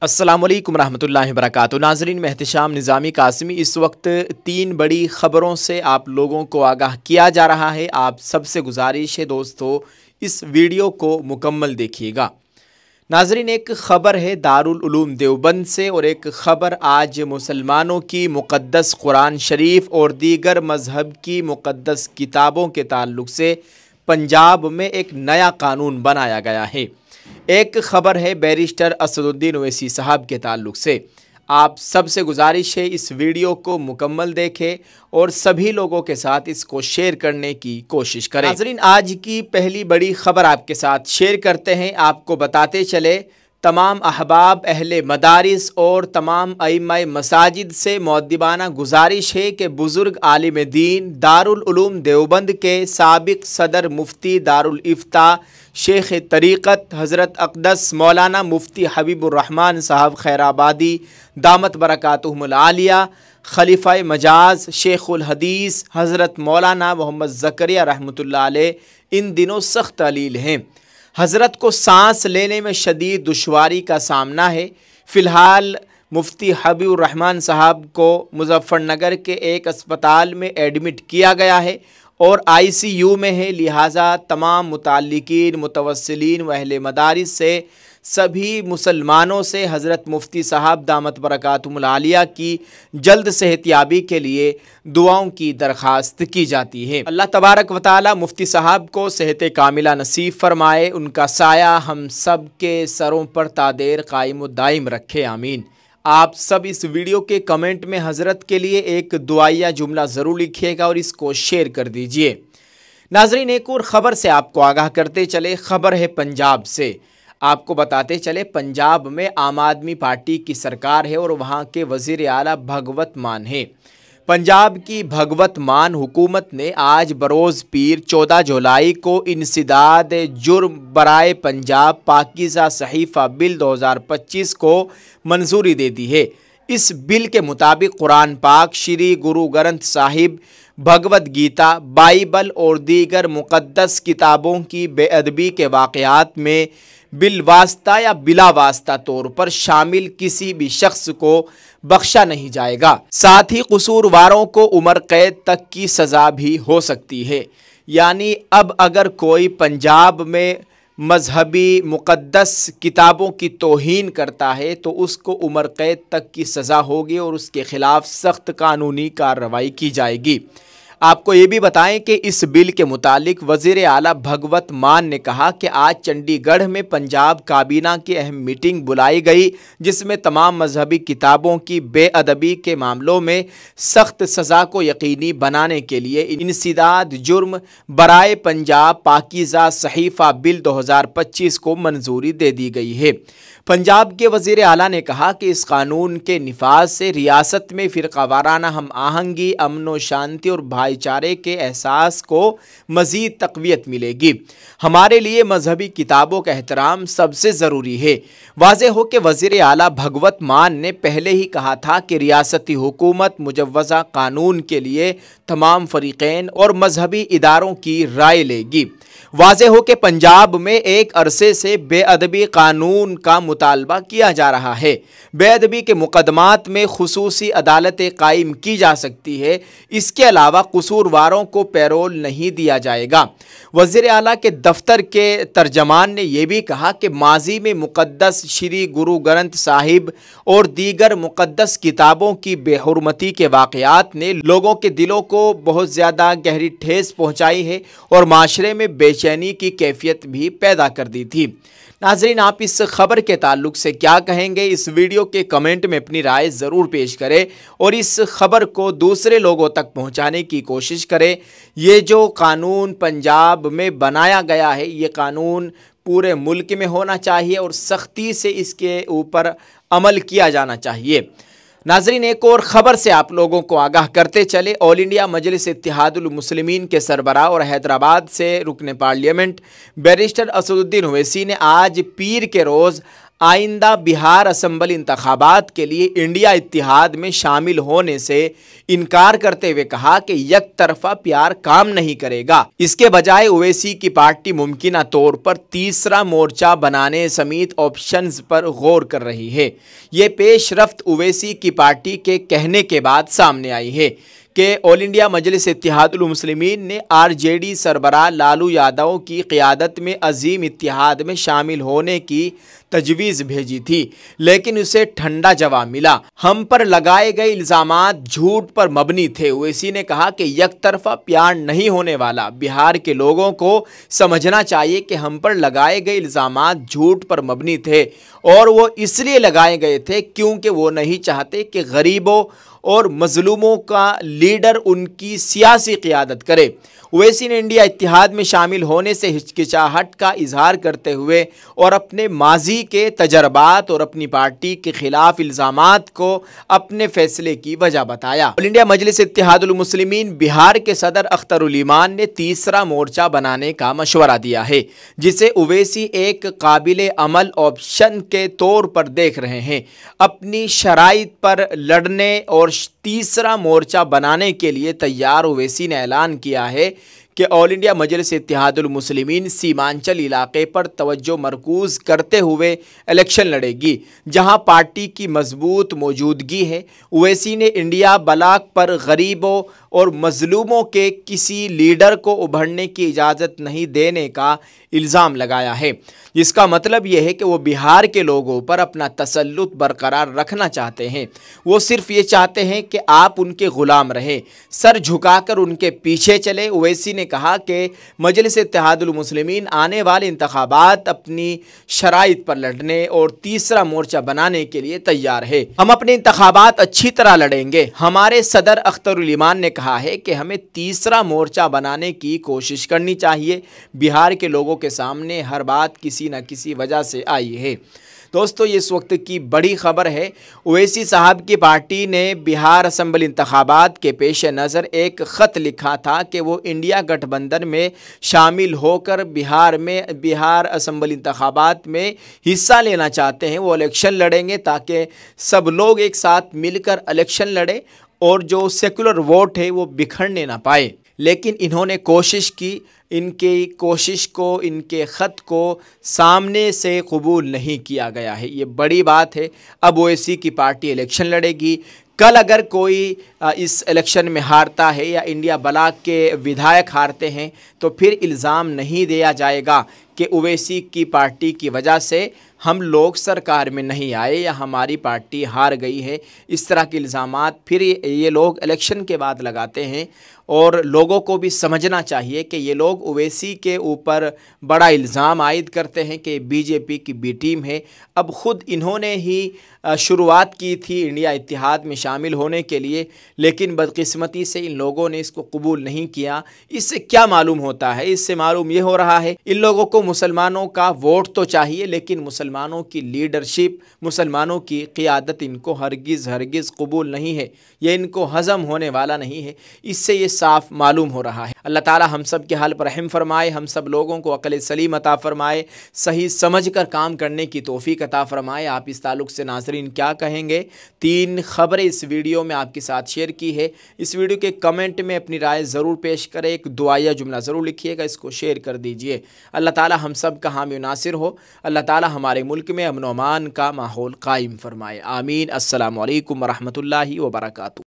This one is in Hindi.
अस्सलामु अलैकुम रहमतुल्लाहि वबरकातुहू। नाज़रीन, मैं एहतिशाम निज़ामी कासिमी इस वक्त 3 बड़ी ख़बरों से आप लोगों को आगाह किया जा रहा है। आप सबसे गुजारिश है दोस्तों, इस वीडियो को मुकम्मल देखिएगा। नाज़रीन, एक ख़बर है दारुल उलूम देवबंद से और एक ख़बर आज मुसलमानों की मुक़द्दस कुरान शरीफ और दीगर मज़हब की मुक़द्दस किताबों के ताल्लुक़ से पंजाब में एक नया कानून बनाया गया है। एक ख़बर है बैरिस्टर असदुद्दीन ओवैसी साहब के ताल्लुक़ से। आप सबसे गुजारिश है इस वीडियो को मुकम्मल देखें और सभी लोगों के साथ इसको शेयर करने की कोशिश करें। नाज़रीन, आज की पहली बड़ी ख़बर आपके साथ शेयर करते हैं। आपको बताते चले, तमाम अहबाब, अहले मदारिस और तमाम अइम्माए मसाजिद से मुअद्दिबाना गुजारिश है कि बुज़ुर्ग आलिम दीन दारुल उलूम देवबंद के साबिक़ सदर मुफ्ती दारुल इफ्ता शेख तरीक़त हज़रत अक़दस मौलाना मुफ्ती हबीबुर्रहमान साहब खैराबादी दामत बरकातुहुमुल आलिया, खलीफ़ा मजाज शेखुल हदीस हज़रत मौलाना मोहम्मद ज़करिया रहमतुल्लाह अलैह इन दिनों सख्त अलील हैं। हज़रत को सांस लेने में शदीद दुश्वारी का सामना है। फ़िलहाल मुफ्ती हबीबुर्रहमान साहब को मुज़फ़्फ़रनगर के एक अस्पताल में एडमिट किया गया है और ICU में है। लिहाजा तमाम मुताल्लिकीन, मुतवस्सिलीन व अहले मदारिस से सभी मुसलमानों से हज़रत मुफ्ती साहब दामत बरकातुहुमुल आलिया की जल्द सेहतयाबी के लिए दुआओं की दरख्वास्त की जाती है। अल्लाह तबारक व तआला मुफ्ती साहब को सेहत कामिला नसीब फरमाए, उनका साया हम सब के सरों पर तादेर कायम व दाइम रखे, आमीन। आप सब इस वीडियो के कमेंट में हज़रत के लिए एक दुआया जुमला ज़रूर लिखिएगा और इसको शेयर कर दीजिए। नाज़रीन, एक और ख़बर से आपको आगाह करते चले। ख़बर है पंजाब से। आपको बताते चले, पंजाब में आम आदमी पार्टी की सरकार है और वहाँ के वज़ीर आला भगवत मान है। पंजाब की भगवत मान हुकूमत ने आज बरोज़ पीर 14 जुलाई को इंसिदाद जुर्म बराए पंजाब पाकीज़ा सहीफ़ा बिल 2025 को मंजूरी दे दी है। इस बिल के मुताबिक कुरान पाक, श्री गुरु ग्रंथ साहिब, भगवत गीता, बाइबल और दीगर मुक़द्दस किताबों की बेअदबी के वाक़यात में बिलवास्ता या बिला वास्ता तौर पर शामिल किसी भी शख्स को बख्शा नहीं जाएगा। साथ ही कसूरवारों को उम्र कैद तक की सज़ा भी हो सकती है। यानी अब अगर कोई पंजाब में मजहबी मुक़द्दस किताबों की तौहीन करता है तो उसको उम्र कैद तक की सज़ा होगी और उसके ख़िलाफ़ सख्त कानूनी कार्रवाई की जाएगी। आपको ये भी बताएं कि इस बिल के मुतालिक वज़ीर आला भगवत मान ने कहा कि आज चंडीगढ़ में पंजाब काबीना की अहम मीटिंग बुलाई गई, जिसमें तमाम मजहबी किताबों की बेअदबी के मामलों में सख्त सज़ा को यकीनी बनाने के लिए इंसिदाद जुर्म बराए पंजाब पाकीज़ा सहीफ़ा बिल 2025 को मंजूरी दे दी गई है। पंजाब के वज़ीर आला ने कहा कि इस कानून के निफाज से रियासत में फ़िरक़ावाराना हम आहंगी, अमन व शांति और भाईचारे के एहसास को मज़ीद तक़वियत मिलेगी। हमारे लिए मजहबी किताबों का एहतराम सबसे ज़रूरी है। वाज़ेह हो कि वज़ीर आला भगवत मान ने पहले ही कहा था कि रियासती हुकूमत मुजव्वज़ा कानून के लिए तमाम फ़रीक़ैन और मजहबी इदारों की राय लेगी। वाज़ेह हो कि पंजाब में एक अरसे से बेअदबी कानून का मुतालबा किया जा रहा है। बेअदबी के मुकदमात में खुसूसी अदालतें कायम की जा सकती है। इसके अलावा कसूरवारों को पैरोल नहीं दिया जाएगा। वज़ीर आला के दफ्तर के तर्जमान ने यह भी कहा कि माजी में मुक़द्दस श्री गुरु ग्रंथ साहिब और दीगर मुक़द्दस किताबों की बेहुरमती के वाक़यात ने लोगों के दिलों को बहुत ज़्यादा गहरी ठेस पहुँचाई है और माशरे में बेचैनी की कैफियत भी पैदा कर दी थी। नाज़रीन, आप इस ख़बर के ताल्लुक़ से क्या कहेंगे? इस वीडियो के कमेंट में अपनी राय ज़रूर पेश करें और इस ख़बर को दूसरे लोगों तक पहुंचाने की कोशिश करें। ये जो कानून पंजाब में बनाया गया है, ये कानून पूरे मुल्क में होना चाहिए और सख्ती से इसके ऊपर अमल किया जाना चाहिए। नाज़रीन, एक और ख़बर से आप लोगों को आगाह करते चले। ऑल इंडिया मजलिस इत्तेहादुल मुस्लिमीन के सरबराह और हैदराबाद से रुकन पार्लियामेंट बैरिस्टर असदुद्दीन ओवैसी ने आज पीर के रोज़ आइंदा बिहार असेंबली इंतखाबात के लिए इंडिया इत्तेहाद में शामिल होने से इनकार करते हुए कहा कि एक तरफा प्यार काम नहीं करेगा। इसके बजाय ओवैसी की पार्टी मुमकिना तौर पर तीसरा मोर्चा बनाने समेत ऑप्शंस पर गौर कर रही है। ये पेशरफ्त ओवैसी की पार्टी के कहने के बाद सामने आई है कि ऑल इंडिया मजलिस इत्तेहादुल मुस्लिमीन ने आरजेडी सरबराह लालू यादव की क़ियादत में अजीम इत्तेहाद में शामिल होने की तजवीज़ भेजी थी, लेकिन उसे ठंडा जवाब मिला। हम पर लगाए गए इल्ज़ामात झूठ पर मबनी थे। ओवैसी ने कहा कि एक तरफा प्यार नहीं होने वाला। बिहार के लोगों को समझना चाहिए कि हम पर लगाए गए इल्ज़ामात झूठ पर मबनी थे और वो इसलिए लगाए गए थे क्योंकि वो नहीं चाहते कि गरीबों और मजलूमों का लीडर उनकी सियासी क़ियादत करे। ओवैसी ने इंडिया इत्तेहाद में शामिल होने से हिचकिचाहट का इजहार करते हुए और अपने माजी के तजर्बात और अपनी पार्टी के खिलाफ इल्ज़ामात को अपने फैसले की वजह बताया। ऑल इंडिया मजलिस इत्तेहादुल मुस्लिमीन बिहार के सदर अख्तरुल ईमान ने तीसरा मोर्चा बनाने का मशवरा दिया है, जिसे ओवैसी एक काबिल अमल ऑप्शन के तौर पर देख रहे हैं। अपनी शराइत पर लड़ने और तीसरा मोर्चा बनाने के लिए तैयार ओवैसी ने ऐलान किया है कि ऑल इंडिया मजलिस इत्तेहादुल मुस्लिमीन सीमांचल इलाके पर तवज्जो मरकूज़ करते हुए इलेक्शन लड़ेगी, जहां पार्टी की मजबूत मौजूदगी है। ओवैसी ने इंडिया ब्लॉक पर गरीबों और मजलूमों के किसी लीडर को उभरने की इजाज़त नहीं देने का इल्ज़ाम लगाया है, जिसका मतलब यह है कि वो बिहार के लोगों पर अपना तसल्लुत बरकरार रखना चाहते हैं। वो सिर्फ ये चाहते हैं कि आप उनके ग़ुलाम रहें, सर झुकाकर उनके पीछे चले। ओवैसी ने कहा कि मजलिस इत्तेहादुल मुस्लिमीन आने वाले इंतखाबात अपनी शराइत पर लड़ने और तीसरा मोर्चा बनाने के लिए तैयार है। हम अपने इंतखाबात अच्छी तरह लड़ेंगे। हमारे सदर अख्तरुल ईमान ने कहा है कि हमें तीसरा मोर्चा बनाने की कोशिश करनी चाहिए। बिहार के लोगों के सामने हर बात किसी न किसी वजह से आई है। दोस्तों, ये इस वक्त की बड़ी खबर है। ओवैसी साहब की पार्टी ने बिहार असेंबली इंतखाबात के पेश नज़र एक ख़त लिखा था कि वो इंडिया गठबंधन में शामिल होकर बिहार असेंबली इंतखाबात में हिस्सा लेना चाहते हैं। वो इलेक्शन लड़ेंगे ताकि सब लोग एक साथ मिलकर इलेक्शन लड़े और जो सेकुलर वोट है वो बिखरने ना पाए। लेकिन इन्होंने कोशिश की, इनकी कोशिश को, इनके ख़त को सामने से कबूल नहीं किया गया है। ये बड़ी बात है। अब ओवैसी की पार्टी इलेक्शन लड़ेगी। कल अगर कोई इस इलेक्शन में हारता है या इंडिया ब्लॉक के विधायक हारते हैं तो फिर इल्ज़ाम नहीं दिया जाएगा कि ओवैसी की पार्टी की वजह से हम लोग सरकार में नहीं आए या हमारी पार्टी हार गई है। इस तरह के इल्ज़ामात फिर ये लोग इलेक्शन के बाद लगाते हैं और लोगों को भी समझना चाहिए कि ये लोग ओवैसी के ऊपर बड़ा इल्ज़ाम आयद करते हैं कि बीजेपी की बी टीम है। अब ख़ुद इन्होंने ही शुरुआत की थी इंडिया इत्तेहाद में शामिल होने के लिए, लेकिन बदकिस्मती से इन लोगों ने इसको कबूल नहीं किया। इससे क्या मालूम होता है? इससे मालूम ये हो रहा है इन लोगों को मुसलमानों का वोट तो चाहिए, लेकिन मुसलमानों की लीडरशिप, मुसलमानों की क़ियादत इनको हरगिज़ कबूल नहीं है। ये इनको हज़म होने वाला नहीं है। इससे ये साफ मालूम हो रहा है। अल्लाह ताला हम सब के हाल पर रहम फरमाए, हम सब लोगों को अक़ल सलीम अता फरमाए, सही समझ कर काम करने की तौफ़ीक अता फरमाए। आप इस ताल्लुक़ से नाज़रीन क्या कहेंगे? 3 ख़बरें इस वीडियो में आपके साथ शेयर की है। इस वीडियो के कमेंट में अपनी राय ज़रूर पेश करें, एक दुआया जुमला ज़रूर लिखिएगा, इसको शेयर कर दीजिए। अल्लाह ताला हम सब का हामी नासिर हो। अल्लाह ताला हमारे मुल्क में अमन व अमान का माहौल कायम फरमाए। आमीन। अस्सलामु अलैकुम व रहमतुल्लाहि व बरकातुहू।